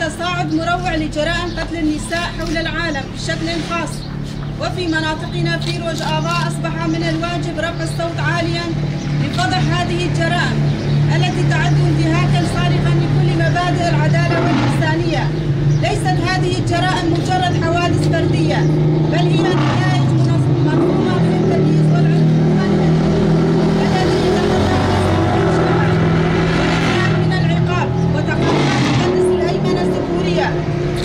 تصاعد مروع لجرائم قتل النساء حول العالم بشكل خاص، وفي مناطقنا في روج آباء أصبح من الواجب رفع الصوت عاليا لفضح هذه الجرائم التي تعد انتهاكا صارخا لكل مبادئ العدالة والإنسانية. ليست هذه الجرائم مجرد حوادث فردية، بل هي نتائج منظومة من التمييز والعنف الذي من العقاب وتقدم تقدس الهيمنة الذكورية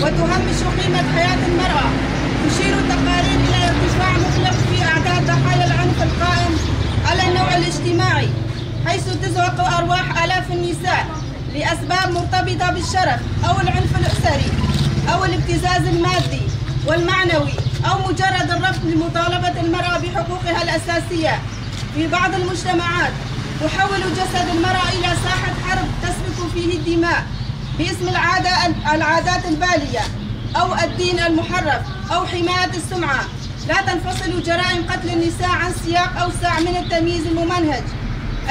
وتهمش قيمة حياة المرأة. تشير التقارير إلى ارتفاع مطلق في أعداد ضحايا العنف القائم على النوع الاجتماعي، حيث تزهق أرواح آلاف النساء لأسباب مرتبطة بالشرف أو العنف الأسري أو الابتزاز المادي والمعنوي أو مجرد الرفض لمطالبة المرأة بحقوقها الأساسية. في بعض المجتمعات تحول جسد المرأة إلى ساحة حرب تسفك فيه الدماء باسم العادات البالية أو الدين المحرف أو حماية السمعة. لا تنفصل جرائم قتل النساء عن سياق أوسع من التمييز الممنهج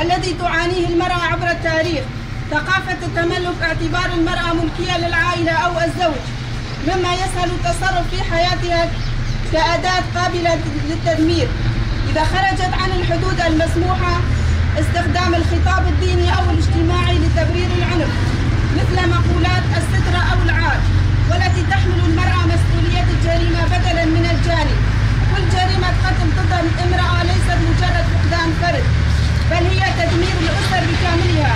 الذي تعانيه المرأة عبر التاريخ. ثقافة التملك، اعتبار المرأة ملكية للعائلة أو الزوج، مما يسهل التصرف في حياتها كأداة قابلة للتدمير إذا خرجت عن الحدود المسموحة. استخدام الخطاب الديني أو الاجتماعي لتبرير العنف، مثل مقولات الستر أو العار، والتي تحمل المرأة مسؤولية الجريمة بدلا من الجاني. كل جريمة قتل ضد امرأة ليست مجرد فقدان فرد، بل هي تدمير الأسر بكاملها،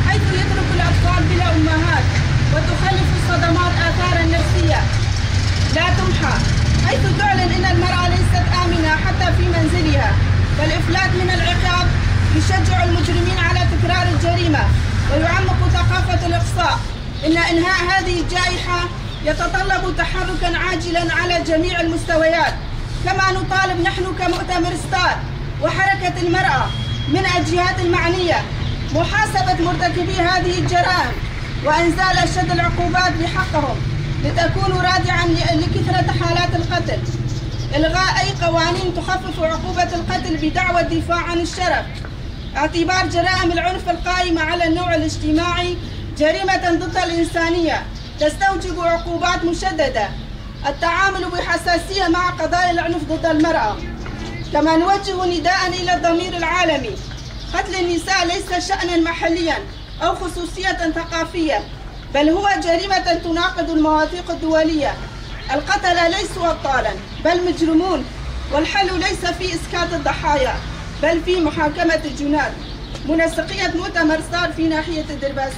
حيث يترك الأطفال بلا أمهات وتخلف الصدمات آثارا نفسية لا تمحى، حيث تعلن أن المرأة ليست آمنة حتى في منزلها. فالإفلات من العقاب يشجع المجرمين على تكرار الجريمة ويعمق ثقافة الإقصاء. إن إنهاء هذه الجائحة يتطلب تحركا عاجلا على جميع المستويات، كما نطالب نحن كمؤتمر ستار وحركة المرأة من الجهات المعنية محاسبة مرتكبي هذه الجرائم وإنزال أشد العقوبات بحقهم لتكون رادعا لكثرة حالات القتل. إلغاء أي قوانين تخفف عقوبة القتل بدعوى الدفاع عن الشرف. اعتبار جرائم العنف القائمة على النوع الاجتماعي جريمة ضد الإنسانية تستوجب عقوبات مشددة. التعامل بحساسية مع قضايا العنف ضد المرأة. كما نوجه نداء إلى الضمير العالمي. قتل النساء ليس شأنا محليا أو خصوصية ثقافية، بل هو جريمة تناقض المواثيق الدولية. القتلة ليسوا أبطالا بل مجرمون، والحل ليس في إسكات الضحايا بل في محاكمة الجنات. منسقية مؤتمر ستار في ناحية الدرباسية.